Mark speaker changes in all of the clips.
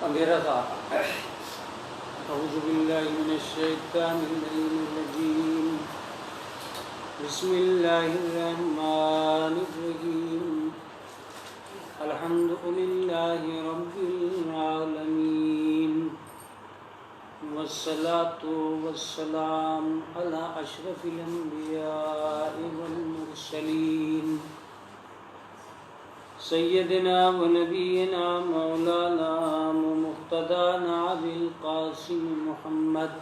Speaker 1: اندھیرا تھا۔ اعوذ باللہ من الشیطان الرجیم، بسم اللہ الرحمن الرحیم، الحمد للہ رب العالمین، والصلاة والسلام علی اشرف الانبیاء والمرسلین، سیدنا و نبینا مولانا ومقتدانا ابی القاسم محمد،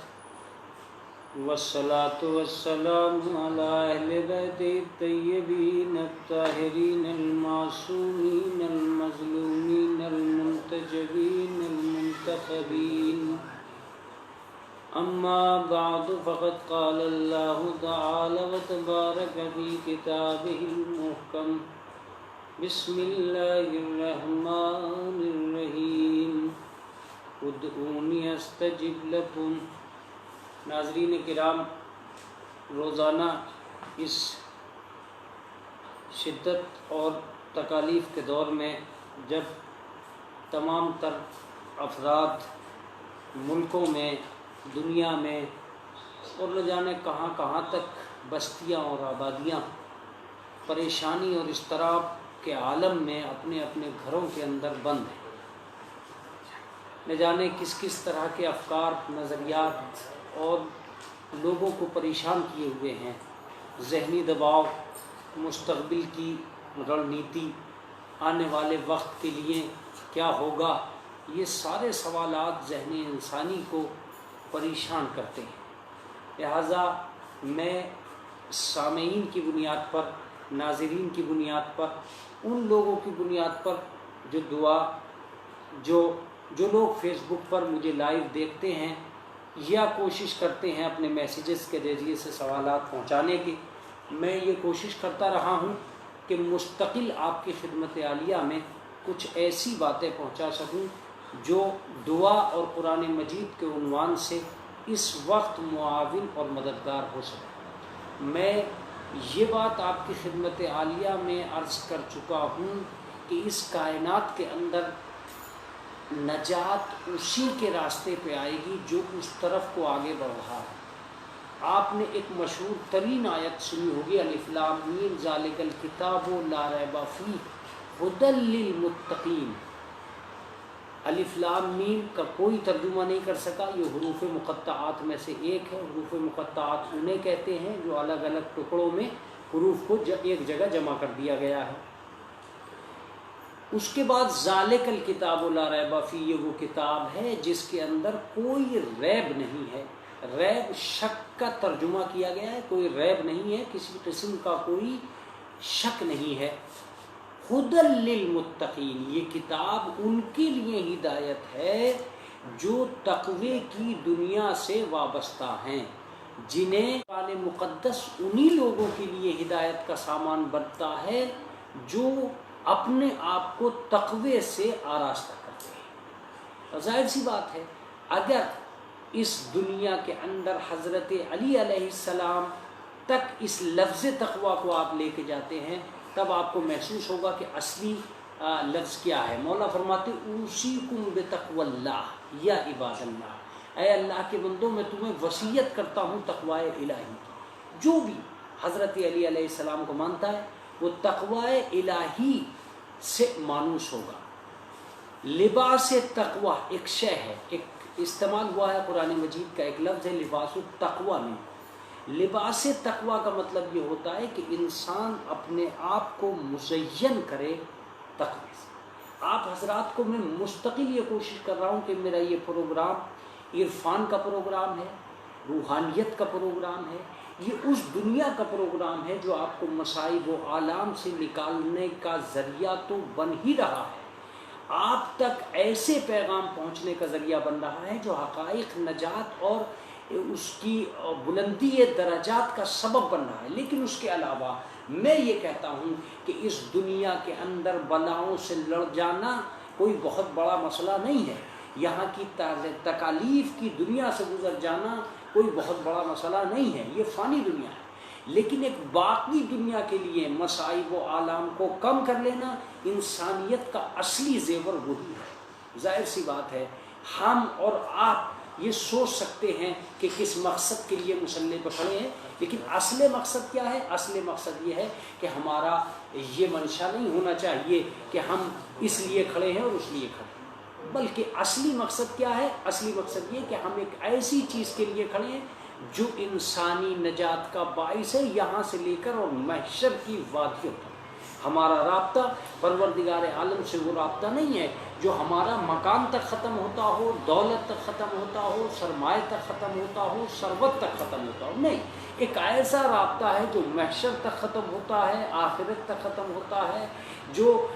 Speaker 1: والصلاة والسلام علی اہل بیت الطیبین الطاہرین المعصومین المظلومین المنتجبین المنتخبین، اما بعد فقد قال اللہ تعالی وتبارک فی کتابہ المحکم، بسم اللہ الرحمن الرحیم، ادعونی استجب لکم۔ ناظرین کرام، روزانہ اس شدت اور تکالیف کے دور میں جب تمام تر افراد ملکوں میں، دنیا میں اور نہ جانے کہاں کہاں تک بستیاں اور آبادیاں پریشانی اور اضطراب کے عالم میں اپنے اپنے گھروں کے اندر بند ہیں، نہ جانے کس کس طرح کے افکار، نظریات اور لوگوں کو پریشان کیے ہوئے ہیں، ذہنی دباؤ، مستقبل کی رڑنیتی، آنے والے وقت کے لیے کیا ہوگا، یہ سارے سوالات ذہن انسانی کو پریشان کرتے ہیں۔ لہٰذا میں سامعین کی بنیاد پر، ناظرین کی بنیاد پر، ان لوگوں کی بنیاد پر جو لوگ فیس بک پر مجھے لائیو دیکھتے ہیں یا کوشش کرتے ہیں اپنے میسیجز کے ذریعے سے سوالات پہنچانے کی، میں یہ کوشش کرتا رہا ہوں کہ مستقل آپ کی خدمت عالیہ میں کچھ ایسی باتیں پہنچا سکوں جو دعا اور قرآن مجید کے عنوان سے اس وقت معاون اور مددگار ہو سکے۔ میں یہ بات آپ کی خدمت عالیہ میں عرض کر چکا ہوں کہ اس کائنات کے اندر نجات اسی کے راستے پہ آئے گی جو اس طرف کو آگے بڑھ رہا ہے۔ آپ نے ایک مشہور ترین آیت سنی ہوگی، الف لام میم ذالک الکتاب لا ریب فیہ ھدی للمتقین۔ الف لام میم کا کوئی ترجمہ نہیں کر سکا، یہ حروف مقطعات میں سے ایک ہے۔ حروف مقطعات انہیں کہتے ہیں جو الگ الگ ٹکڑوں میں حروف کو ایک جگہ جمع کر دیا گیا ہے۔ اس کے بعد ذالک الکتاب لا ریب فیہ، یہ وہ کتاب ہے جس کے اندر کوئی ریب نہیں ہے۔ ریب شک کا ترجمہ کیا گیا ہے، کوئی ریب نہیں ہے، کسی قسم کا کوئی شک نہیں ہے۔ ھدی للمتقین، یہ کتاب ان کے لیے ہدایت ہے جو تقوی کی دنیا سے وابستہ ہیں، جنہیں قرآن مقدس انہی لوگوں کے لیے ہدایت کا سامان بنتا ہے جو اپنے آپ کو تقوی سے آراستہ کرتے ہیں۔ ظاہر سی بات ہے، اگر اس دنیا کے اندر حضرت علی علیہ السلام تک اس لفظ تقوی کو آپ لے کے جاتے ہیں، تب آپ کو محسوس ہوگا کہ اصلی لفظ کیا ہے۔ مولا فرماتے اوصیکم بتقوی اللہ یا عباد اللہ، اے اللہ کے بندوں میں تمہیں وصیت کرتا ہوں تقوی الہی کی۔ جو بھی حضرت علی علیہ السلام کو مانتا ہے وہ تقوی الہی سے مانوس ہوگا۔ لباس تقوی ایک شے ہے، ایک استعمال ہوا ہے قرآن مجید کا ایک لفظ ہے لباس التقوی میں۔ لباس تقوی کا مطلب یہ ہوتا ہے کہ انسان اپنے آپ کو مزین کرے تقوی سے۔ آپ حضرات کو میں مستقل یہ کوشش کر رہا ہوں کہ میرا یہ پروگرام عرفان کا پروگرام ہے، روحانیت کا پروگرام ہے، یہ اس دنیا کا پروگرام ہے جو آپ کو مصائب و آلام سے نکالنے کا ذریعہ تو بن ہی رہا ہے، آپ تک ایسے پیغام پہنچنے کا ذریعہ بن رہا ہے جو حقائق، نجات اور اس کی بلندی درجات کا سبب بن رہا ہے۔ لیکن اس کے علاوہ میں یہ کہتا ہوں کہ اس دنیا کے اندر بلاؤں سے لڑ جانا کوئی بہت بڑا مسئلہ نہیں ہے، یہاں کی تکالیف کی دنیا سے گزر جانا کوئی بہت بڑا مسئلہ نہیں ہے، یہ فانی دنیا ہے۔ لیکن ایک باقی دنیا کے لیے مصائب و آلام کو کم کر لینا انسانیت کا اصلی زیور وہی ہے۔ ظاہر سی بات ہے ہم اور آپ یہ سوچ سکتے ہیں کہ کس مقصد کے لیے مصلی پہ کھڑے ہیں، لیکن اصل مقصد کیا ہے؟ اصل مقصد یہ ہے کہ ہمارا یہ منشا نہیں ہونا چاہیے کہ ہم اس لیے کھڑے ہیں اور اس لیے کھڑے ہیں، بلکہ اصلی مقصد کیا ہے؟ اصلی مقصد یہ کہ ہم ایک ایسی چیز کے لیے کھڑے ہیں جو انسانی نجات کا باعث ہے، یہاں سے لے کر اور محشر کی وادیوں تک۔ ہمارا رابطہ پروردگار عالم سے وہ رابطہ نہیں ہے جو ہمارا مکان تک ختم ہوتا ہو، دولت تک ختم ہوتا ہو، سرمایہ تک ختم ہوتا ہو، ثروت تک ختم ہوتا ہو، نہیں، ایک ایسا رابطہ ہے جو محشر تک ختم ہوتا ہے، آخرت تک ختم ہوتا ہے، جو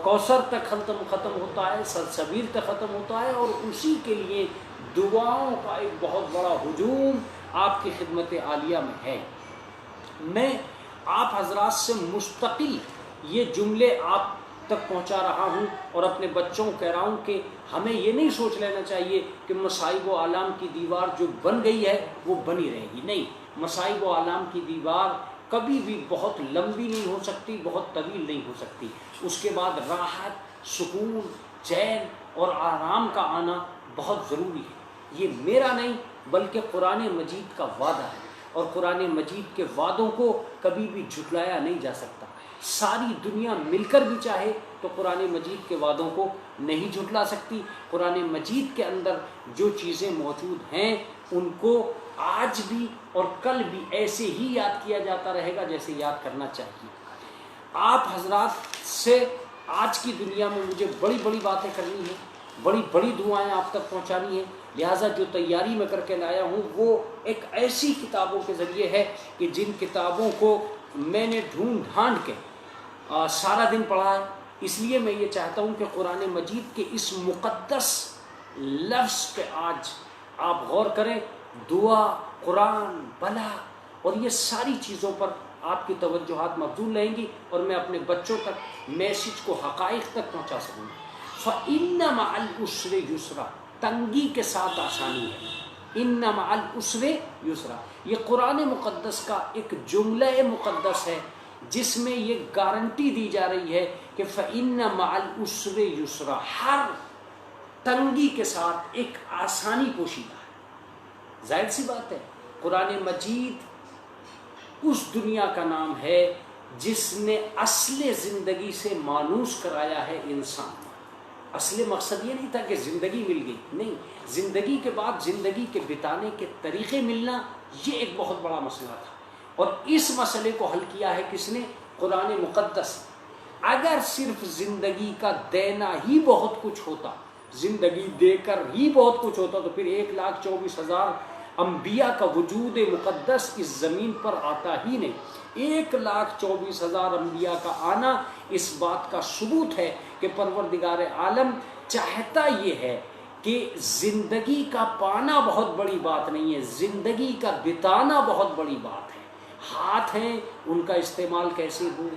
Speaker 1: کوثر تک ختم ہوتا ہے، سلسبیل تک ختم ہوتا ہے، اور اسی کے لیے دعاؤں کا ایک بہت بڑا ہجوم آپ کی خدمت عالیہ میں ہے۔ میں آپ حضرات سے مستقل یہ جملے آپ تک پہنچا رہا ہوں اور اپنے بچوں کو کہہ رہا ہوں کہ ہمیں یہ نہیں سوچ لینا چاہیے کہ مصائب و آلام کی دیوار جو بن گئی ہے وہ بنی رہے گی، نہیں، مصائب و آلام کی دیوار کبھی بھی بہت لمبی نہیں ہو سکتی، بہت طویل نہیں ہو سکتی، اس کے بعد راحت، سکون، چین اور آرام کا آنا بہت ضروری ہے۔ یہ میرا نہیں بلکہ قرآن مجید کا وعدہ ہے، اور قرآن مجید کے وعدوں کو کبھی بھی جھٹلایا نہیں جا سکتا۔ ساری دنیا مل کر بھی چاہے تو قرآن مجید کے وعدوں کو نہیں جھٹلا سکتی۔ قرآن مجید کے اندر جو چیزیں موجود ہیں ان کو آج بھی اور کل بھی ایسے ہی یاد کیا جاتا رہے گا جیسے یاد کرنا چاہیے۔ آپ حضرات سے آج کی دنیا میں مجھے بڑی بڑی باتیں کرنی ہیں، بڑی بڑی دعائیں آپ تک پہنچانی ہیں، لہٰذا جو تیاری میں کر کے لایا ہوں وہ ایک ایسی کتابوں کے ذریعے ہے کہ جن کتابوں کو میں نے ڈھونڈ ڈھانڈ کے سارا دن پڑھا ہے۔ اس لیے میں یہ چاہتا ہوں کہ قرآن مجید کے اس مقدس لفظ پہ آج آپ غور کریں، دعا، قرآن، بلا اور یہ ساری چیزوں پر آپ کی توجہات مبذول رہیں گی اور میں اپنے بچوں تک میسج کو حقائق تک پہنچا سکوں گا۔ فَإِنَّ مَعَ الْعُسْرِ يُسْرًا، تنگی کے ساتھ آسانی ہے، اِنَّ مَعَ الْعُسْرِ يُسْرًا، یہ قرآن مقدس کا ایک جملہ مقدس ہے جس میں یہ گارنٹی دی جا رہی ہے کہ فَإِنَّ مَعَ الْعُسْرِ يُسْرًا، ہر تنگی کے ساتھ ایک آسانی پوشیدہ ہے۔ ظاہر سی بات ہے قرآن مجید اس دنیا کا نام ہے جس نے اصل زندگی سے مانوس کرایا ہے انسان۔ اصل مقصد یہ نہیں تھا کہ زندگی مل گئی، نہیں، زندگی کے بعد زندگی کے بتانے کے طریقے ملنا یہ ایک بہت بڑا مسئلہ تھا، اور اس مسئلے کو حل کیا ہے کس نے؟ قرآن مقدس۔ اگر صرف زندگی کا دینا ہی بہت کچھ ہوتا، زندگی دے کر ہی بہت کچھ ہوتا، تو پھر 1,24,000 انبیاء کا وجود مقدس اس زمین پر آتا ہی نہیں۔ 1,24,000 انبیاء کا آنا اس بات کا ثبوت ہے کہ پروردگار عالم چاہتا یہ ہے کہ زندگی کا پانا بہت بڑی بات نہیں ہے، زندگی کا بتانا بہت بڑی بات ہے۔ ہاتھ ہیں ان کا استعمال کیسے ہو،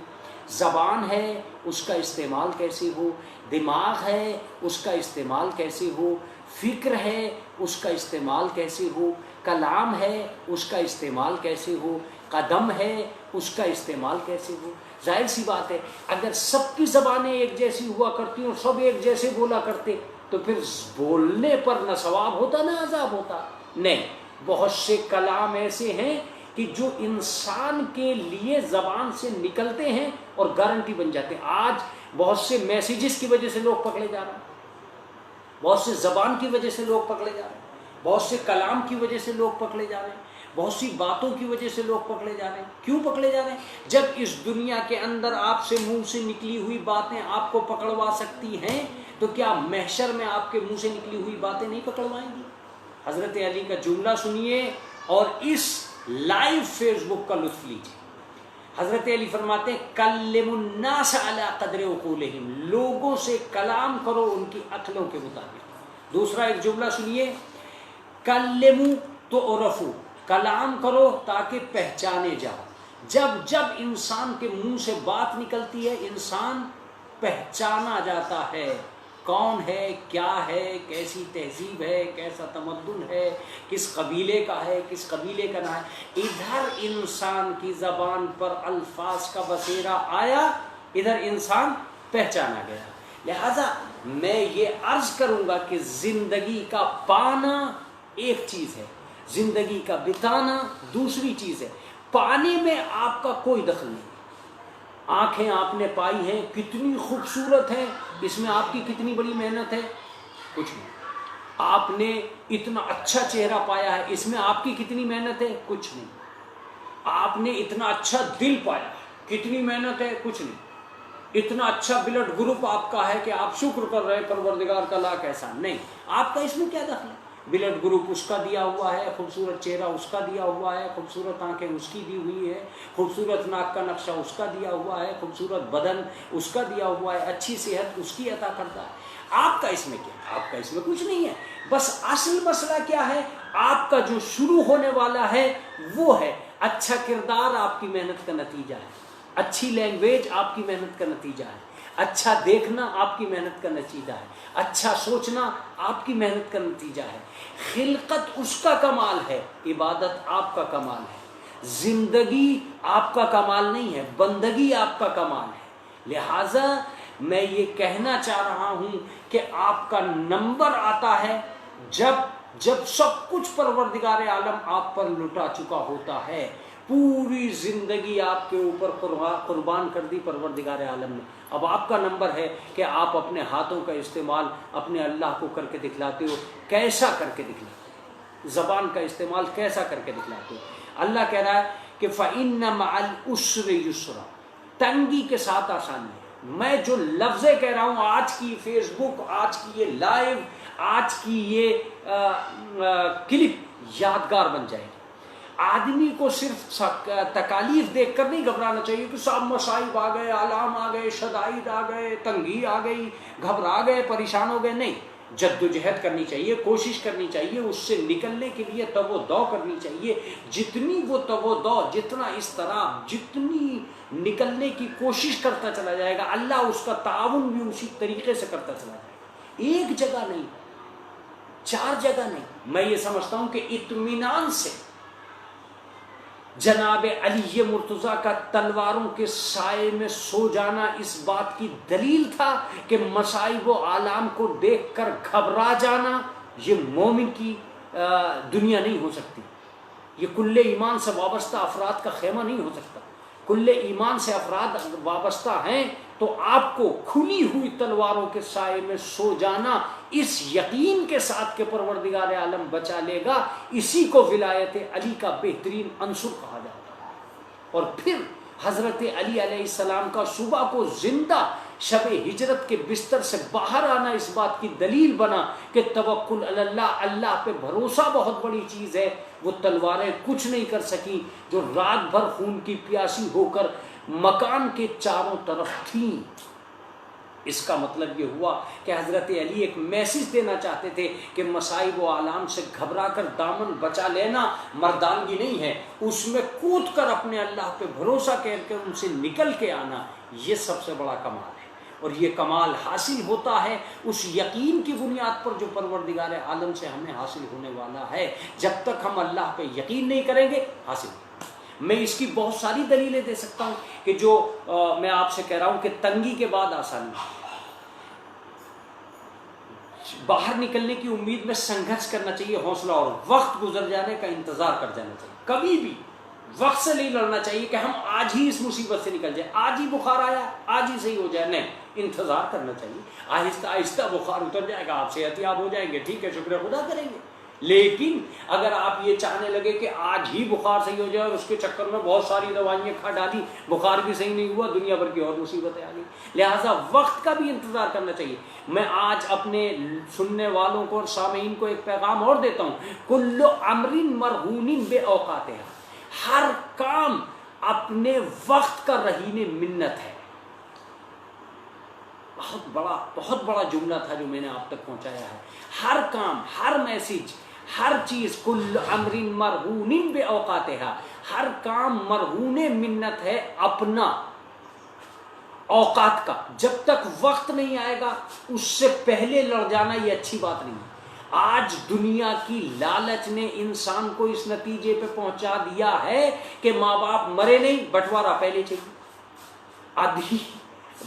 Speaker 1: زبان ہے اس کا استعمال کیسے ہو، دماغ ہے اس کا استعمال کیسے ہو، فکر ہے اس کا استعمال کیسے ہو، کلام ہے اس کا استعمال کیسے ہو، قدم ہے اس کا استعمال کیسے ہو۔ ظاہر سی بات ہے اگر سب کی زبانیں ایک جیسی ہوا کرتی اور سب ایک جیسے بولا کرتے تو پھر بولنے پر نہ ثواب ہوتا نہ عذاب ہوتا، نہیں، بہت سے کلام ایسے ہیں کہ جو انسان کے لیے زبان سے نکلتے ہیں اور گارنٹی بن جاتے ہیں۔ آج بہت سے میسیجز کی وجہ سے لوگ پکڑے جا رہے ہیں، بہت سے زبان کی وجہ سے لوگ پکڑے جا رہے ہیں، بہت سے کلام کی وجہ سے لوگ پکڑے جا رہے ہیں، بہت سی باتوں کی وجہ سے لوگ پکڑے جا رہے ہیں۔ کیوں پکڑے جا رہے ہیں؟ جب اس دنیا کے اندر آپ سے منہ سے نکلی ہوئی باتیں آپ کو پکڑوا سکتی ہیں تو کیا محشر میں آپ کے منہ سے نکلی ہوئی باتیں نہیں پکڑوائیں گی؟ حضرت علی کا جملہ سنیے اور اس لائیو فیس بک کا لطف لیجیے۔ حضرت علی فرماتے ہیں کلم الناس علی قدر عقولہم، لوگوں سے کلام کرو ان کی عقلوں کے مطابق۔ دوسرا ایک جملہ سنیے، کلموا تعرفوا، کلام کرو تاکہ پہچانے جاؤ۔ جب جب انسان کے منہ سے بات نکلتی ہے انسان پہچانا جاتا ہے، کون ہے، کیا ہے، کیسی تہذیب ہے، کیسا تمدن ہے، کس قبیلے کا ہے، کس قبیلے کا نہ ہے۔ ادھر انسان کی زبان پر الفاظ کا بسیرا آیا، ادھر انسان پہچانا گیا۔ لہذا میں یہ عرض کروں گا کہ زندگی کا پانا ایک چیز ہے، زندگی کا بتانا دوسری چیز ہے۔ پانے میں آپ کا کوئی دخل نہیں۔ آنکھیں آپ نے پائی ہیں، کتنی خوبصورت ہیں، اس میں آپ کی کتنی بڑی محنت ہے؟ کچھ نہیں۔ آپ نے اتنا اچھا چہرہ پایا ہے، اس میں آپ کی کتنی محنت ہے؟ کچھ نہیں۔ آپ نے اتنا اچھا دل پایا، کتنی محنت ہے؟ کچھ نہیں۔ اتنا اچھا بلڈ گروپ آپ کا ہے کہ آپ شکر کر رہے پروردگار کا لاکھ احسان، نہیں، آپ کا اس میں کیا دخل ہے؟ بلڈ گروپ اس کا دیا ہوا ہے، خوبصورت چہرہ اس کا دیا ہوا ہے، خوبصورت آنکھیں اس کی دی ہوئی ہے، خوبصورت ناک کا نقشہ اس کا دیا ہوا ہے، خوبصورت بدن اس کا دیا ہوا ہے، اچھی صحت اس کی عطا کرتا ہے۔ آپ کا اس میں کیا؟ آپ کا اس میں کچھ نہیں ہے۔ بس اصل مسئلہ کیا ہے؟ آپ کا جو شروع ہونے والا ہے وہ ہے اچھا کردار آپ کی محنت کا نتیجہ ہے، اچھی لینگویج آپ کی محنت کا نتیجہ ہے، اچھا دیکھنا آپ کی محنت کا نتیجہ ہے، اچھا سوچنا آپ کی محنت کا نتیجہ ہے۔ خلقت اس کا کمال ہے، عبادت آپ کا کمال ہے، زندگی آپ کا کمال نہیں ہے، بندگی آپ کا کمال ہے۔ لہٰذا میں یہ کہنا چاہ رہا ہوں کہ آپ کا نمبر آتا ہے جب سب کچھ پروردگار عالم آپ پر لٹا چکا ہوتا ہے، پوری زندگی آپ کے اوپر قربان کر دی پروردگار عالم نے۔ اب آپ کا نمبر ہے کہ آپ اپنے ہاتھوں کا استعمال اپنے اللہ کو کر کے دکھلاتے ہو، کیسا کر کے دکھلاتے ہو، زبان کا استعمال کیسا کر کے دکھلاتے ہو۔ اللہ کہہ رہا ہے کہ فَإِنَّ مَعَ الْعُسْرِ يُسْرًا، تنگی کے ساتھ آسانی ہے۔ میں جو لفظیں کہہ رہا ہوں، آج کی فیس بک، آج کی یہ لائیو، آج کی یہ کلپ یادگار بن جائے گی۔ آدمی کو صرف تکالیف دیکھ کر نہیں گھبرانا چاہیے کہ سب مصائب آ گئے، آلام آ گئے، شدائد آ گئے، تنگی آ گئی، گھبرا گئے، پریشان ہو گئے، نہیں۔ جدوجہد کرنی چاہیے، کوشش کرنی چاہیے، اس سے نکلنے کے لیے تب و دو کرنی چاہیے۔ جتنی وہ تب و دو، جتنا اس طرح، جتنی نکلنے کی کوشش کرتا چلا جائے گا، اللہ اس کا تعاون بھی اسی طریقے سے کرتا چلا جائے گا۔ ایک جگہ نہیں، چار جگہ نہیں۔ میں یہ سمجھتا ہوں کہ اطمینان سے جناب علی مرتضیٰ کا تلواروں کے سائے میں سو جانا اس بات کی دلیل تھا کہ مصائب و آلام کو دیکھ کر گھبرا جانا یہ مومن کی دنیا نہیں ہو سکتی۔ یہ کل ایمان سے وابستہ افراد کا خیمہ نہیں ہو سکتا۔ کل ایمان سے افراد وابستہ ہیں تو آپ کو کھلی ہوئی تلواروں کے سائے میں سو جانا اس یقین کے ساتھ کہ پروردگار عالم بچا لے گا، اسی کو ولایت علی کا بہترین عنصر کہا جاتا ہے۔ اور پھر حضرت علی علیہ السلام کا صبح کو زندہ شب ہجرت کے بستر سے باہر آنا اس بات کی دلیل بنا کہ توکل علی اللہ، اللہ پہ بھروسہ بہت بڑی چیز ہے۔ وہ تلواریں کچھ نہیں کر سکیں جو رات بھر خون کی پیاسی ہو کر مکان کے چاروں طرف تھیں۔ اس کا مطلب یہ ہوا کہ حضرت علی ایک میسج دینا چاہتے تھے کہ مصائب و آلام سے گھبرا کر دامن بچا لینا مردانگی نہیں ہے، اس میں کود کر اپنے اللہ پہ بھروسہ کر کے ان سے نکل کے آنا، یہ سب سے بڑا کمال ہے۔ اور یہ کمال حاصل ہوتا ہے اس یقین کی بنیاد پر جو پروردگار عالم سے ہمیں حاصل ہونے والا ہے۔ جب تک ہم اللہ پہ یقین نہیں کریں گے، حاصل نہیں۔ میں اس کی بہت ساری دلیلیں دے سکتا ہوں کہ جو میں آپ سے کہہ رہا ہوں کہ تنگی کے بعد آسانی، باہر نکلنے کی امید میں سنگھرش کرنا چاہیے، حوصلہ، اور وقت گزر جانے کا انتظار کر جانا چاہیے۔ کبھی بھی وقت سے نہیں لڑنا چاہیے کہ ہم آج ہی اس مصیبت سے نکل جائیں، آج ہی بخار آیا آج ہی صحیح ہو جائے، نہیں، انتظار کرنا چاہیے۔ آہستہ آہستہ بخار اتر جائے گا، آپ صحت یاب ہو جائیں گے، ٹھیک ہے، شکر خدا کریں گے۔ لیکن اگر آپ یہ چاہنے لگے کہ آج ہی بخار صحیح ہو جائے اور اس کے چکر میں بہت ساری دوائیاں کھا ڈالی، بخار بھی صحیح نہیں ہوا، دنیا بھر کی اور مصیبتیں آ گئی۔ لہٰذا وقت کا بھی انتظار کرنا چاہیے۔ میں آج اپنے سننے والوں کو اور سامعین کو ایک پیغام اور دیتا ہوں، کل امر مرہون باوقاتہ، ہر کام اپنے وقت کا رہین منت ہے۔ بہت بڑا جملہ تھا جو میں نے آپ تک پہنچایا ہے۔ ہر کام، ہر میسج، ہر چیز، کل امر مرہون باوقاتہ، ہر کام مرہون منت ہے اپنا اوقات کا۔ جب تک وقت نہیں آئے گا اس سے پہلے لڑ جانا یہ اچھی بات نہیں ہے۔ آج دنیا کی لالچ نے انسان کو اس نتیجے پہ پہنچا دیا ہے کہ ماں باپ مرے نہیں، بٹوارا پہلے چاہیے۔ ابھی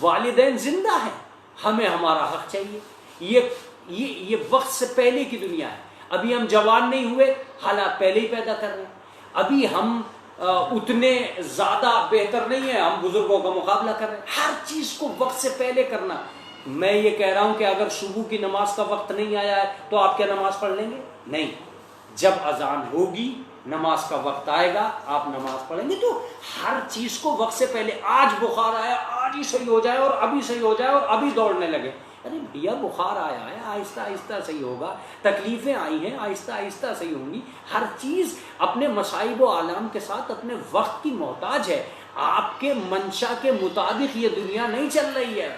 Speaker 1: والدین زندہ ہیں ہمیں ہمارا حق چاہیے. یہ وقت سے پہلے کی دنیا ہے. ابھی ہم جوان نہیں ہوئے، حالات پہلے ہی پیدا کر رہے ہیں. ابھی ہم اتنے زیادہ بہتر نہیں ہیں، ہم بزرگوں کا مقابلہ کر رہے ہیں. ہر چیز کو وقت سے پہلے کرنا. میں یہ کہہ رہا ہوں کہ اگر صبح کی نماز کا وقت نہیں آیا ہے تو آپ کیا نماز پڑھ لیں گے؟ نہیں. جب اذان ہوگی، نماز کا وقت آئے گا، آپ نماز پڑھیں گے. تو ہر چیز کو وقت سے پہلے. آج بخار آیا، آج ہی صحیح ہو جائے، اور ابھی صحیح ہو جائے، اور ابھی دوڑنے لگے. ارے بھیا بخار آیا ہے، آہستہ آہستہ صحیح ہوگا. تکلیفیں آئی ہیں، آہستہ آہستہ صحیح ہوں گی. ہر چیز اپنے مصائب و آلام کے ساتھ اپنے وقت کی محتاج ہے. آپ کے منشا کے مطابق یہ دنیا نہیں چل رہی ہے،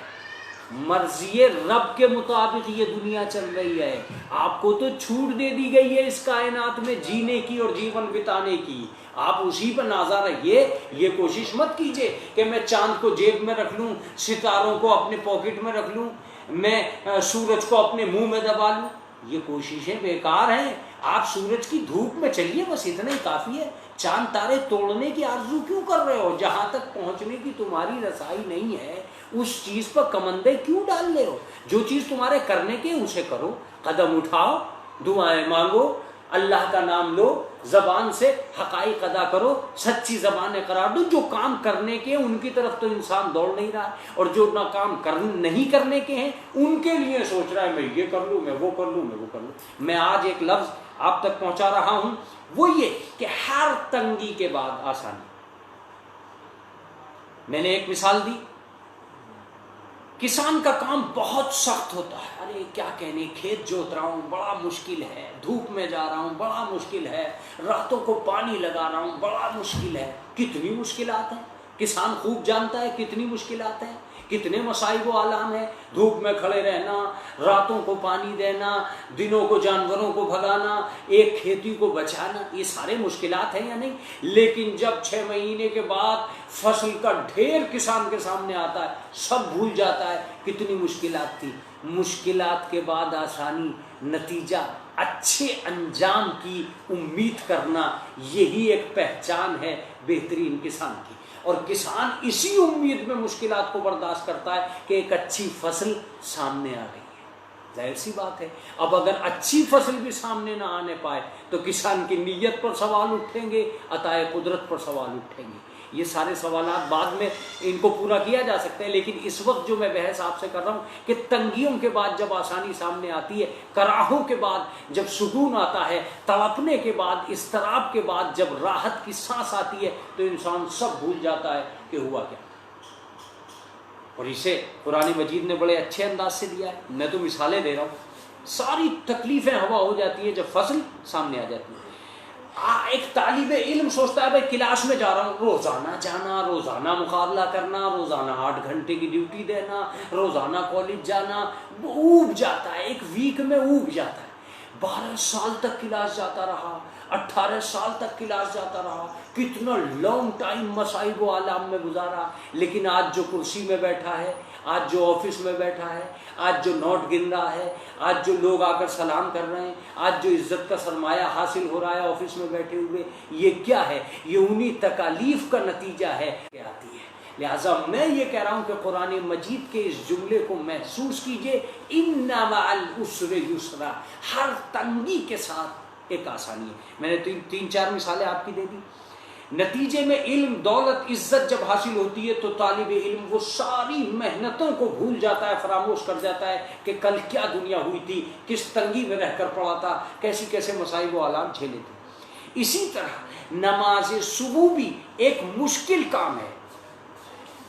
Speaker 1: مرضی رب کے مطابق یہ دنیا چل رہی ہے. آپ کو تو چھوٹ دے دی گئی ہے اس کائنات میں جینے کی اور جیون بتانے کی. آپ اسی پر نازا رہیے. یہ کوشش مت کیجئے کہ میں چاند کو جیب میں رکھ لوں، ستاروں کو اپنے پاکٹ میں رکھ لوں، میں سورج کو اپنے منہ میں دبا لوں. یہ کوششیں بیکار ہیں. آپ سورج کی دھوپ میں چلیے، بس اتنا ہی کافی ہے. چاند تارے توڑنے کی آرزو کیوں کر رہے ہو؟ جہاں تک پہنچنے کی تمہاری رسائی نہیں ہے اس چیز پر کمندے کیوں ڈال لے ہو؟ جو چیز تمہارے کرنے کے اسے کرو. قدم اٹھاؤ، دعائیں مانگو، اللہ کا نام لو، زبان سے حقائق ادا کرو، سچی زبانیں قرار دو. جو کام کرنے کے ان کی طرف تو انسان دوڑ نہیں رہا، اور جو نہ کام نہیں کرنے کے ہیں ان کے لیے سوچ رہا ہے میں یہ کر لوں، میں وہ کر لوں، میں وہ کر لوں. میں آج ایک لفظ آپ تک پہنچا رہا ہوں، وہ یہ کہ ہر تنگی کے بعد آسانی. میں نے ایک مثال دی. کسان کا کام بہت سخت ہوتا ہے. ارے کیا کہنے، کھیت جوت رہا ہوں بڑا مشکل ہے، دھوپ میں جا رہا ہوں بڑا مشکل ہے، راتوں کو پانی لگا رہا ہوں بڑا مشکل ہے. کتنی مشکلات ہیں، کسان خوب جانتا ہے کتنی مشکلات ہیں، کتنے مصائب و آلام ہیں. دھوپ میں کھڑے رہنا، راتوں کو پانی دینا، دنوں کو جانوروں کو بھگانا، ایک کھیتی کو بچانا، یہ سارے مشکلات ہیں یا نہیں؟ لیکن جب 6 مہینے کے بعد فصل کا ڈھیر کسان کے سامنے آتا ہے، سب بھول جاتا ہے کتنی مشکلات تھی. مشکلات کے بعد آسانی، نتیجہ اچھے انجام کی امید کرنا، یہی ایک پہچان ہے بہترین کسان کی. اور کسان اسی امید میں مشکلات کو برداشت کرتا ہے کہ ایک اچھی فصل سامنے آ گئی ہے. ظاہر سی بات ہے. اب اگر اچھی فصل بھی سامنے نہ آنے پائے تو کسان کی نیت پر سوال اٹھیں گے، عطائے قدرت پر سوال اٹھیں گے. یہ سارے سوالات بعد میں ان کو پورا کیا جا سکتا ہے، لیکن اس وقت جو میں بحث آپ سے کر رہا ہوں کہ تنگیوں کے بعد جب آسانی سامنے آتی ہے، کراہوں کے بعد جب سکون آتا ہے، تڑپنے کے بعد، اضطراب کے بعد جب راحت کی سانس آتی ہے، تو انسان سب بھول جاتا ہے کہ ہوا کیا. اور اسے قرآن مجید نے بڑے اچھے انداز سے دیا ہے. میں تو مثالیں دے رہا ہوں. ساری تکلیفیں ہوا ہو جاتی ہیں جب فصل سامنے آ جاتی ہے. ایک طالب علم سوچتا ہے بھائی کلاس میں جا رہا ہوں، روزانہ جانا، روزانہ مقابلہ کرنا، روزانہ 8 گھنٹے کی ڈیوٹی دینا، روزانہ کالج جانا، اوب جاتا ہے. ایک ویک میں اوب جاتا ہے. 12 سال تک کلاس جاتا رہا، 18 سال تک کلاس جاتا رہا، کتنا لانگ ٹائم مصائب و آلام میں گزارا. لیکن آج جو کرسی میں بیٹھا ہے، آج جو آفس میں بیٹھا ہے، آج جو نوٹ گن رہا ہے، آج جو لوگ آ کر سلام کر رہے ہیں، آج جو عزت کا سرمایہ حاصل ہو رہا ہے آفس میں بیٹھے ہوئے، یہ کیا ہے؟ یہ انہی تکالیف کا نتیجہ ہے کہ آتی ہے. لہٰذا میں یہ کہہ رہا ہوں کہ قرآن مجید کے اس جملے کو محسوس کیجئے، ان مع العسر یسرا. ہر تنگی کے ساتھ ایک آسانی ہے. میں نے 3-4 مثالیں آپ کی دے دی. نتیجے میں علم، دولت، عزت جب حاصل ہوتی ہے تو طالب علم وہ ساری محنتوں کو بھول جاتا ہے، فراموش کر جاتا ہے کہ کل کیا دنیا ہوئی تھی، کس تنگی میں رہ کر پڑا تھا، کیسی کیسے مصائب و آلام جھیلے تھے. اسی طرح نماز صبح بھی ایک مشکل کام ہے.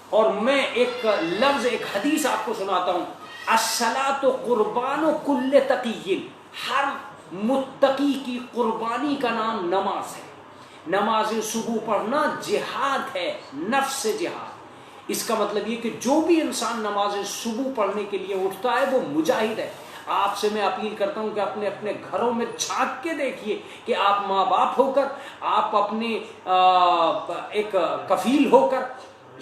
Speaker 1: اور میں ایک لفظ، ایک حدیث آپ کو سناتا ہوں. الصلاۃ قربان کل تقی. ہر متقی کی قربانی کا نام نماز ہے. نماز صبح پڑھنا جہاد ہے، نفس سے جہاد. اس کا مطلب یہ کہ جو بھی انسان نماز صبح پڑھنے کے لیے اٹھتا ہے وہ مجاہد ہے. آپ سے میں اپیل کرتا ہوں کہ اپنے اپنے گھروں میں جھانک کے دیکھیے کہ آپ ماں باپ ہو کر، آپ اپنے ایک کفیل ہو کر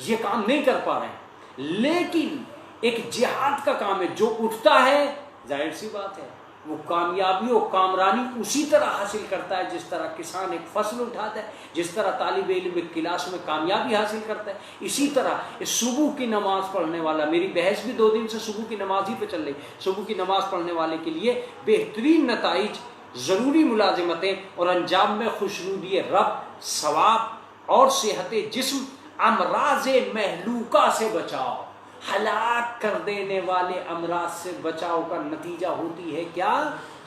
Speaker 1: یہ کام نہیں کر پا رہے ہیں. لیکن ایک جہاد کا کام ہے. جو اٹھتا ہے ظاہر سی بات ہے وہ کامیابی و کامرانی اسی طرح حاصل کرتا ہے جس طرح کسان ایک فصل اٹھاتا ہے، جس طرح طالب علم ایک کلاس میں کامیابی حاصل کرتا ہے، اسی طرح صبح کی نماز پڑھنے والا، میری بحث بھی 2 دن سے صبح کی نماز ہی پہ چل رہی، صبح کی نماز پڑھنے والے کے لیے بہترین نتائج، ضروری ملازمتیں اور انجام میں خوشنودی رب، ثواب اور صحت جسم، امراض مہلوکہ سے بچاؤ، ہلاک کر دینے والے امراض سے بچاؤ کا نتیجہ ہوتی ہے کیا؟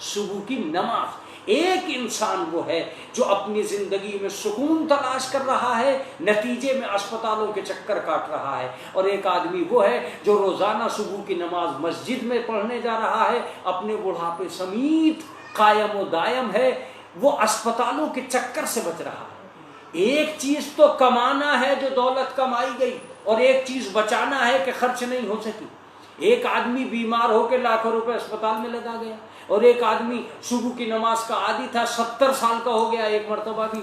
Speaker 1: صبح کی نماز۔ ایک انسان وہ ہے جو اپنی زندگی میں سکون تلاش کر رہا ہے، نتیجے میں اسپتالوں کے چکر کاٹ رہا ہے، اور ایک آدمی وہ ہے جو روزانہ صبح کی نماز مسجد میں پڑھنے جا رہا ہے، اپنے بڑھاپے سمیت قائم و دائم ہے، وہ اسپتالوں کے چکر سے بچ رہا ہے۔ ایک چیز تو کمانا ہے جو دولت کمائی گئی، اور ایک چیز بچانا ہے کہ خرچ نہیں ہو سکی۔ ایک آدمی بیمار ہو کے لاکھوں روپے اسپتال میں لگا گیا، اور ایک آدمی صبح کی نماز کا عادی تھا، 70 سال کا ہو گیا، ایک مرتبہ بھی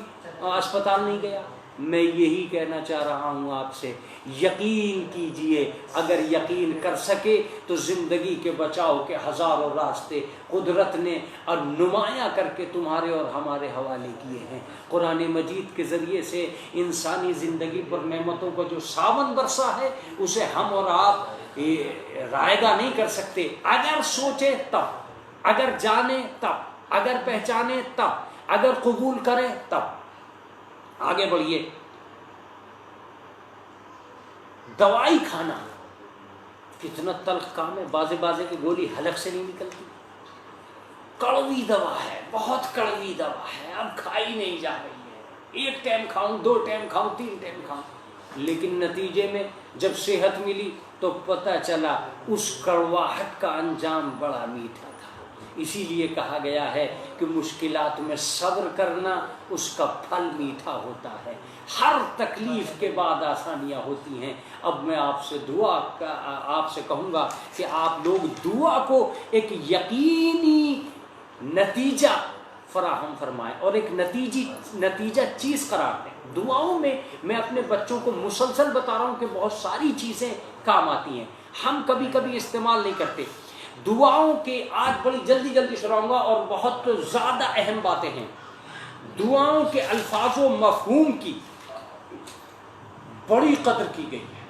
Speaker 1: اسپتال نہیں گیا۔ میں یہی کہنا چاہ رہا ہوں آپ سے، یقین کیجئے، اگر یقین کر سکے تو زندگی کے بچاؤ کے ہزاروں راستے قدرت نے اور نمایاں کر کے تمہارے اور ہمارے حوالے کیے ہیں۔ قرآن مجید کے ذریعے سے انسانی زندگی پر نعمتوں کا جو ساون برسا ہے، اسے ہم اور آپ رائگاں نہیں کر سکتے۔ اگر سوچیں تب، اگر جانیں تب، اگر پہچانیں تب، اگر قبول کریں تب۔ آگے بڑھیے۔ دوائی کھانا کتنا تلخ کام ہے، بازے کی گولی حلق سے نہیں نکلتی، کڑوی دوا ہے، بہت کڑوی دوا ہے، اب کھائی نہیں جا رہی ہے، 1 ٹائم کھاؤں، 2 ٹائم کھاؤں، 3 ٹائم کھاؤں، لیکن نتیجے میں جب صحت ملی تو پتہ چلا اس کڑواہٹ کا انجام بڑا میٹھا تھا۔ اسی لیے کہا گیا ہے کہ مشکلات میں صبر کرنا، اس کا پھل میٹھا ہوتا ہے۔ ہر تکلیف کے بعد آسانیاں ہوتی ہیں۔ اب میں آپ سے کہوں گا کہ آپ لوگ دعا کو ایک یقینی نتیجہ فراہم فرمائیں اور ایک نتیجہ چیز قرار دیں۔ دعاؤں میں میں اپنے بچوں کو مسلسل بتا رہا ہوں کہ بہت ساری چیزیں کام آتی ہیں، ہم کبھی کبھی استعمال نہیں کرتے۔ دعاؤں کے آج بڑی جلدی سناؤں گا، اور بہت زیادہ اہم باتیں ہیں۔ دعاؤں کے الفاظ و مفہوم کی بڑی قدر کی گئی ہے۔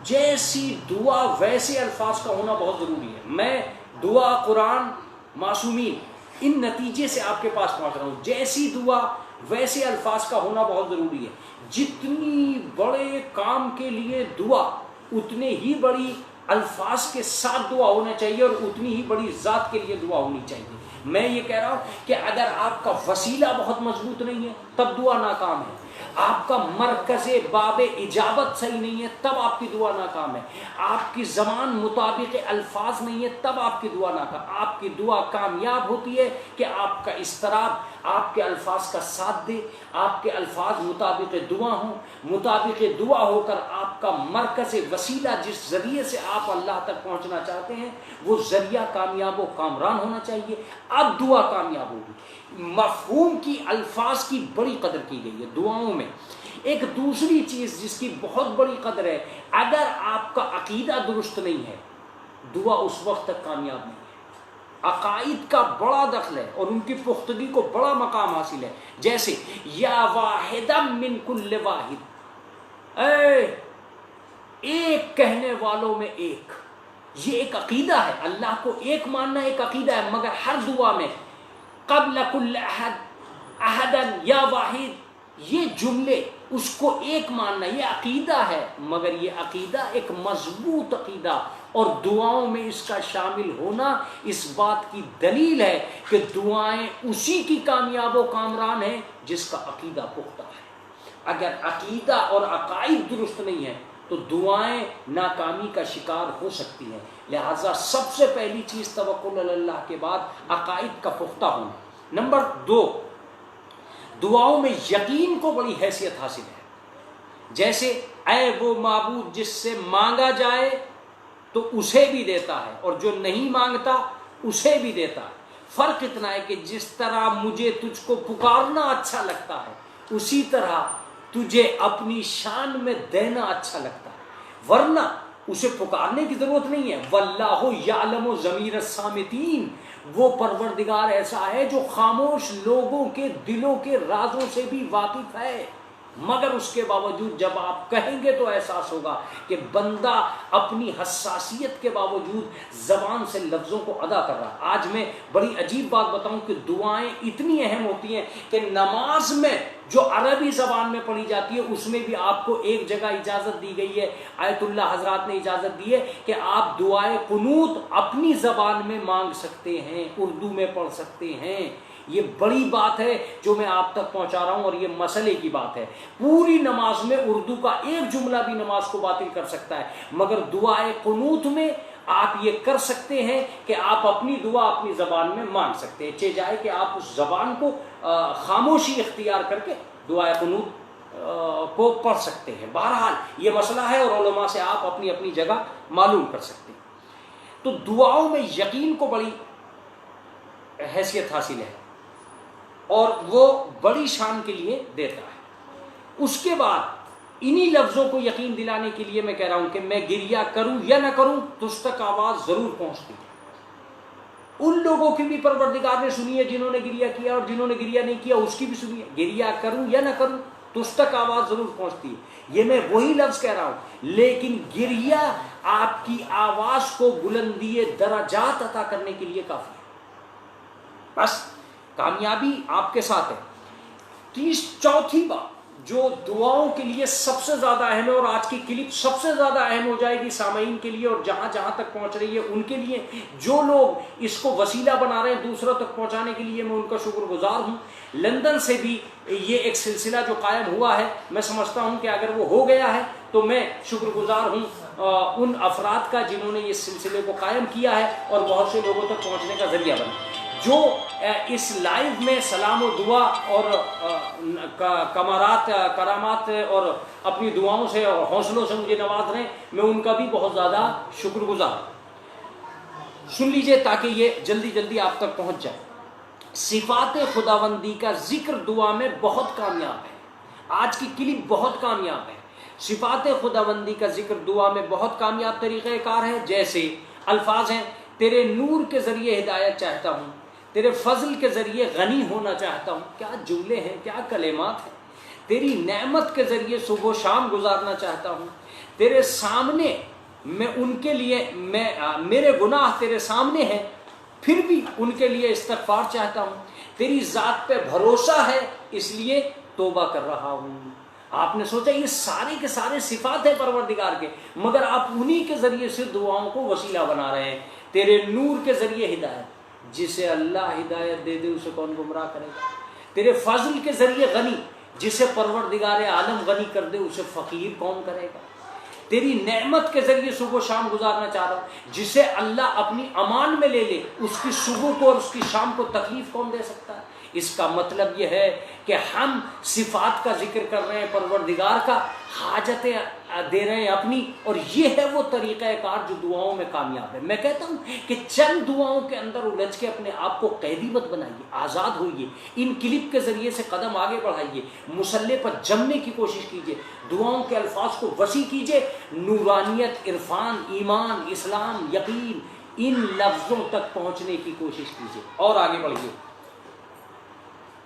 Speaker 1: جیسی دعا ویسے الفاظ کا ہونا بہت ضروری ہے۔ میں دعا، قرآن، معصومین، ان نتیجے سے آپ کے پاس پہنچ رہا ہوں۔ جیسی دعا ویسے الفاظ کا ہونا بہت ضروری ہے۔ جتنی بڑے کام کے لیے دعا، اتنے ہی بڑی الفاظ کے ساتھ دعا ہونا چاہیے، اور اتنی ہی بڑی ذات کے لیے دعا ہونی چاہیے۔ میں یہ کہہ رہا ہوں کہ اگر آپ کا وسیلہ بہت مضبوط نہیں ہے تب دعا ناکام ہے، آپ کا مرکز باب اجابت صحیح نہیں ہے تب آپ کی دعا ناکام ہے، آپ کی زبان مطابق الفاظ نہیں ہے تب آپ کی دعا ناکام۔ آپ کی دعا کامیاب ہوتی ہے کہ آپ کا اضطراب آپ کے الفاظ کا ساتھ دے، آپ کے الفاظ مطابق دعا ہوں، مطابق دعا ہو کر آپ کا مرکز وسیلہ جس ذریعے سے آپ اللہ تک پہنچنا چاہتے ہیں وہ ذریعہ کامیاب و کامران ہونا چاہیے، اب دعا کامیاب ہوگی۔ مفہوم کی، الفاظ کی بڑی قدر کی گئی ہے دعاؤں میں۔ ایک دوسری چیز جس کی بہت بڑی قدر ہے، اگر آپ کا عقیدہ درست نہیں ہے دعا اس وقت تک کامیاب نہیں ہے۔ عقائد کا بڑا دخل ہے اور ان کی پختگی کو بڑا مقام حاصل ہے، جیسے یا واحدا من کل واحد، اے ایک کہنے والوں میں ایک، یہ ایک عقیدہ ہے۔ اللہ کو ایک ماننا ایک عقیدہ ہے، مگر ہر دعا میں قبل کل احد، احدا یا واحد، یہ جملے اس کو ایک ماننا یہ عقیدہ ہے، مگر یہ عقیدہ ایک مضبوط عقیدہ، اور دعاؤں میں اس کا شامل ہونا اس بات کی دلیل ہے کہ دعائیں اسی کی کامیاب و کامران ہیں جس کا عقیدہ پختہ ہے۔ اگر عقیدہ اور عقائد درست نہیں ہے تو دعائیں ناکامی کا شکار ہو سکتی ہیں۔ لہٰذا سب سے پہلی چیز توکل علی اللہ کے بعد عقائد کا پختہ ہونا۔ نمبر 2، دعاؤں میں یقین کو بڑی حیثیت حاصل ہے، جیسے اے وہ معبود جس سے مانگا جائے تو اسے بھی دیتا ہے اور جو نہیں مانگتا اسے بھی دیتا ہے۔ فرق اتنا ہے کہ جس طرح مجھے تجھ کو پکارنا اچھا لگتا ہے اسی طرح تجھے اپنی شان میں دینا اچھا لگتا ہے، ورنہ اسے پکارنے کی ضرورت نہیں ہے۔ واللہ یعلم ضمیر الصامتین، وہ پروردگار ایسا ہے جو خاموش لوگوں کے دلوں کے رازوں سے بھی واقف ہے، مگر اس کے باوجود جب آپ کہیں گے تو احساس ہوگا کہ بندہ اپنی حساسیت کے باوجود زبان سے لفظوں کو ادا کر رہا ہے۔ آج میں بڑی عجیب بات بتاؤں کہ دعائیں اتنی اہم ہوتی ہیں کہ نماز میں جو عربی زبان میں پڑھی جاتی ہے اس میں بھی آپ کو ایک جگہ اجازت دی گئی ہے، آیت اللہ حضرات نے اجازت دی ہے کہ آپ دعائے قنوت اپنی زبان میں مانگ سکتے ہیں، اردو میں پڑھ سکتے ہیں۔ یہ بڑی بات ہے جو میں آپ تک پہنچا رہا ہوں، اور یہ مسئلے کی بات ہے۔ پوری نماز میں اردو کا ایک جملہ بھی نماز کو باطل کر سکتا ہے، مگر دعائے قنوت میں آپ یہ کر سکتے ہیں کہ آپ اپنی دعا اپنی زبان میں مانگ سکتے ہیں، چاہے جائے کہ آپ اس زبان کو خاموشی اختیار کر کے دعائے قنوت کو پڑھ سکتے ہیں۔ بہرحال یہ مسئلہ ہے اور علماء سے آپ اپنی اپنی جگہ معلوم کر سکتے ہیں۔ تو دعاؤں میں یقین کو بڑی حیثیت حاصل ہے اور وہ بڑی شان کے لیے دیتا ہے۔ اس کے بعد انہی لفظوں کو یقین دلانے کے لیے میں کہہ رہا ہوں کہ میں گریہ کروں یا نہ کروں تجھ تک آواز ضرور پہنچتی ہے۔ ان لوگوں کی بھی پروردگار نے سنی ہے جنہوں نے گریہ کیا، اور جنہوں نے گریہ نہیں کیا اس کی بھی سنی ہے۔ گریہ کروں یا نہ کروں تجھ تک آواز ضرور پہنچتی ہے، یہ میں وہی لفظ کہہ رہا ہوں، لیکن گریہ آپ کی آواز کو بلندی درجات عطا کرنے کے لیے کافی ہے۔ بس کامیابی آپ کے ساتھ ہے۔ چوتھی بات جو دعاؤں کے لیے سب سے زیادہ اہم ہے، اور آج کی کلپ سب سے زیادہ اہم ہو جائے گی سامعین کے لیے اور جہاں جہاں تک پہنچ رہی ہے ان کے لیے، جو لوگ اس کو وسیلہ بنا رہے ہیں دوسروں تک پہنچانے کے لیے، میں ان کا شکر گزار ہوں۔ لندن سے بھی یہ ایک سلسلہ جو قائم ہوا ہے، میں سمجھتا ہوں کہ اگر وہ ہو گیا ہے تو میں شکر گزار ہوں ان افراد کا جنہوں نے اس سلسلے کو قائم کیا ہے اور بہت سے لوگوں تک پہنچنے کا ذریعہ بنا۔ جو اس لائیو میں سلام و دعا اور کرامات اور اپنی دعاؤں سے اور حوصلوں سے مجھے نواز رہے ہیں، میں ان کا بھی بہت زیادہ شکر گزار ہوں۔ سن لیجئے تاکہ یہ جلدی جلدی آپ تک پہنچ جائے۔ صفات خداوندی کا ذکر دعا میں بہت کامیاب ہے، آج کی کلپ بہت کامیاب ہے۔ صفات خداوندی کا ذکر دعا میں بہت کامیاب طریقہ کار ہے، جیسے الفاظ ہیں: تیرے نور کے ذریعے ہدایت چاہتا ہوں، تیرے فضل کے ذریعے غنی ہونا چاہتا ہوں۔ کیا جملے ہیں، کیا کلمات ہیں! تیری نعمت کے ذریعے صبح و شام گزارنا چاہتا ہوں، تیرے سامنے میں ان کے لیے میرے گناہ تیرے سامنے ہیں پھر بھی ان کے لیے استغفار چاہتا ہوں، تیری ذات پہ بھروسہ ہے اس لیے توبہ کر رہا ہوں۔ آپ نے سوچا یہ سارے کے سارے صفات ہیں پروردگار کے، مگر آپ انہی کے ذریعے سے دعاؤں کو وسیلہ بنا رہے ہیں۔ تیرے نور کے ذریعے ہدایت، جسے اللہ ہدایت دے دے اسے کون گمراہ کرے گا۔ تیرے فضل کے ذریعے غنی، جسے پروردگار عالم غنی کر دے اسے فقیر کون کرے گا۔ تیری نعمت کے ذریعے صبح و شام گزارنا چاہ رہا ہوں، جسے اللہ اپنی امان میں لے لے اس کی صبح کو اور اس کی شام کو تکلیف کون دے سکتا ہے۔ اس کا مطلب یہ ہے کہ ہم صفات کا ذکر کر رہے ہیں پروردگار کا، حاجتیں دے رہے ہیں اپنی، اور یہ ہے وہ طریقہ کار جو دعاؤں میں کامیاب ہے۔ میں کہتا ہوں کہ چند دعاؤں کے اندر الجھ کے اپنے آپ کو قیدی مت بنائیے، آزاد ہوئیے، ان کلپ کے ذریعے سے قدم آگے بڑھائیے، مسلح پر جمنے کی کوشش کیجیے، دعاؤں کے الفاظ کو وسیع کیجیے، نورانیت، عرفان، ایمان، اسلام، یقین، ان لفظوں تک پہنچنے کی کوشش کیجیے اور آگے بڑھیے۔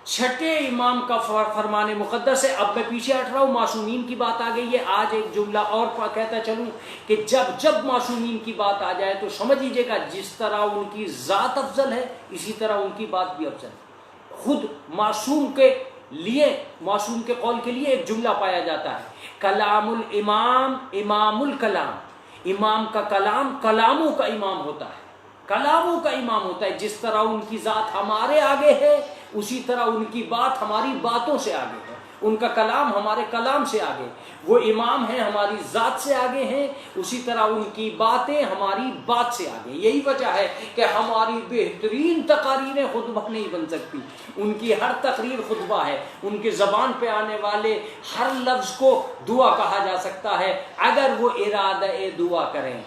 Speaker 1: چھٹے امام کا فرمان مقدس ہے۔ اب میں پیچھے ہٹ رہا ہوں، معصومین کی بات آ گئی ہے۔ آج ایک جملہ اور کہتا چلوں کہ جب معصومین کی بات آ جائے تو سمجھ لیجیے گا جس طرح ان کی ذات افضل ہے اسی طرح ان کی بات بھی افضل ہے۔ خود معصوم کے لیے، معصوم کے قول کے لیے ایک جملہ پایا جاتا ہے: کلام الامام امام الکلام۔ امام کا کلام کلاموں کا امام ہوتا ہے، کلاموں کا امام ہوتا ہے۔ جس طرح ان کی ذات ہمارے آگے ہے اسی طرح ان کی بات ہماری باتوں سے آگے ہے، ان کا کلام ہمارے کلام سے آگے۔ وہ امام ہیں، ہماری ذات سے آگے ہیں، اسی طرح ان کی باتیں ہماری بات سے آگے۔ یہی وجہ ہے کہ ہماری بہترین تقاریر خطبہ نہیں بن سکتی، ان کی ہر تقریر خطبہ ہے۔ ان کی زبان پہ آنے والے ہر لفظ کو دعا کہا جا سکتا ہے اگر وہ ارادہ دعا کریں۔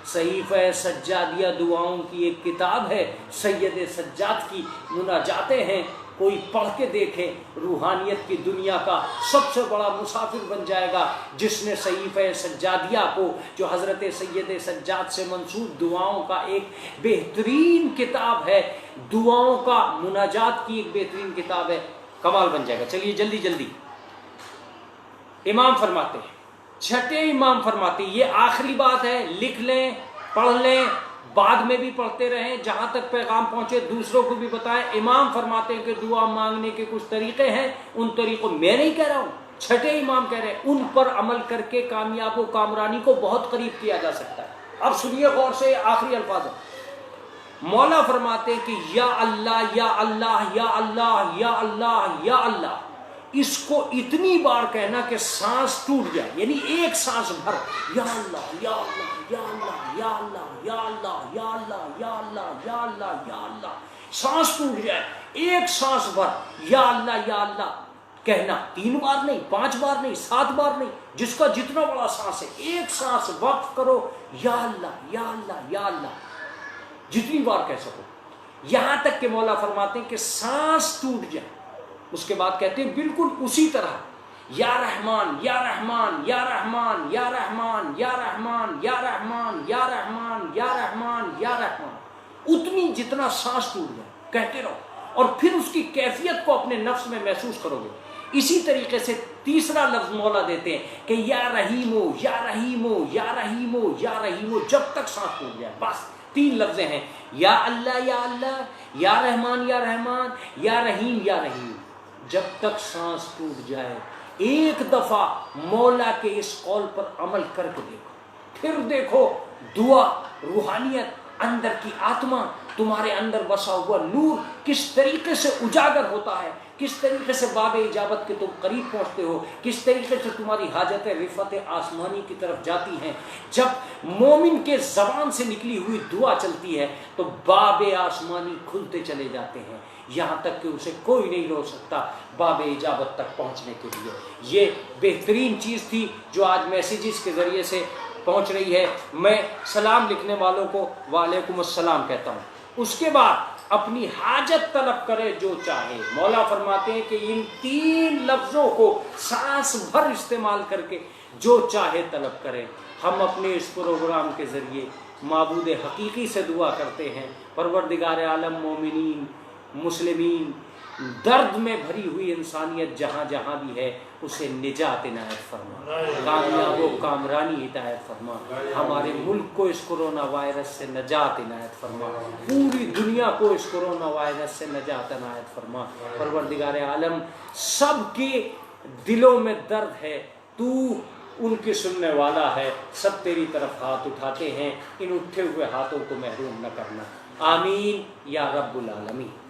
Speaker 1: صحیفہ سجادیہ دعاؤں کی ایک کتاب ہے، سید سجاد کی مناجاتیں ہیں، کوئی پڑھ کے دیکھے، روحانیت کی دنیا کا سب سے بڑا مسافر بن جائے گا جس نے صحیفہ سجادیہ کو، جو حضرت سید سجاد سے منسوب دعاؤں کا ایک بہترین کتاب ہے، دعاؤں کا مناجات کی ایک بہترین کتاب ہے، کمال بن جائے گا۔ چلیے جلدی جلدی امام فرماتے ہیں، چھٹے امام فرماتے ہیں، یہ آخری بات ہے، لکھ لیں، پڑھ لیں، بعد میں بھی پڑھتے رہیں، جہاں تک پیغام پہنچے دوسروں کو بھی بتائیں۔ امام فرماتے ہیں کہ دعا مانگنے کے کچھ طریقے ہیں، ان طریقوں میں نہیں کہہ رہا ہوں، چھٹے امام کہہ رہے ہیں، ان پر عمل کر کے کامیاب و کامرانی کو بہت قریب کیا جا سکتا ہے۔ اب سنیے غور سے، آخری الفاظ ہیں۔ مولا فرماتے ہیں کہ یا اللہ یا اللہ یا اللہ یا اللہ یا اللہ، اس کو اتنی بار کہنا کہ سانس ٹوٹ جائے، یعنی ایک سانس بھر یا اللہ یا اللہ یا اللہ یا اللہ یا اللہ یا اللہ یا اللہ یا اللہ یا اللہ، سانس ٹوٹ جائے، ایک سانس بھر یا اللہ کہنا، 3 بار نہیں، 5 بار نہیں، 7 بار نہیں، جس کا جتنا بڑا سانس ہے، ایک سانس وقف کرو یا اللہ یا اللہ یا اللہ، جتنی بار کہہ سکو، یہاں تک کہ مولا فرماتے ہیں کہ سانس ٹوٹ جائے۔ اس کے بعد کہتے ہیں بالکل اسی طرح یا رحمان یا رحمان یا رحمان یا رحمان یا رحمان یا رحمان یا رحمان یا رحمان یا رحمان، اتنی جتنا سانس ٹوٹ جائے کہتے رہو، اور پھر اس کی کیفیت کو اپنے نفس میں محسوس کرو گے۔ اسی طریقے سے تیسرا لفظ مولا دیتے ہیں کہ یا رحیمو یا رحیمو یا رحیمو یا رحیمو، جب تک سانس ٹوٹ جائے، بس 3 لفظ ہیں، یا اللہ یا رحمان یا رحمان یا رحیم یا رحیم، جب تک سانس ٹوٹ جائے۔ ایک دفعہ مولا کے اس قول پر عمل کر کے دیکھو، پھر دیکھو دعا، روحانیت، اندر کی آتما، تمہارے اندر بسا ہوا نور کس طریقے سے اجاگر ہوتا ہے، کس طریقے سے باب اجابت کے تم قریب پہنچتے ہو، کس طریقے سے تمہاری حاجت رفعت آسمانی کی طرف جاتی ہیں۔ جب مومن کے زبان سے نکلی ہوئی دعا چلتی ہے تو باب آسمانی کھلتے چلے جاتے ہیں، یہاں تک کہ اسے کوئی نہیں روک سکتا باب اجابت تک پہنچنے کے لیے۔ یہ بہترین چیز تھی جو آج میسیجز کے ذریعے سے پہنچ رہی ہے۔ میں سلام لکھنے والوں کو وعلیکم السلام کہتا ہوں، اس کے بعد اپنی حاجت طلب کرے جو چاہے۔ مولا فرماتے ہیں کہ ان 3 لفظوں کو سانس بھر استعمال کر کے جو چاہے طلب کرے۔ ہم اپنے اس پروگرام کے ذریعے معبود حقیقی سے دعا کرتے ہیں، پروردگار عالم، مومنین، مسلمین، درد میں بھری ہوئی انسانیت جہاں جہاں بھی ہے اسے نجات عنایت فرما، کامیاب و کامرانی ہدایت فرما، ہمارے ملک کو اس کرونا وائرس سے نجات عنایت فرما، پوری دنیا کو اس کرونا وائرس سے نجات عنایت فرما۔ پروردگار عالم، سب کے دلوں میں درد ہے، تو ان کی سننے والا ہے، سب تیری طرف ہاتھ اٹھاتے ہیں، ان اٹھے ہوئے ہاتھوں کو محروم نہ کرنا، آمین یا رب العالمین۔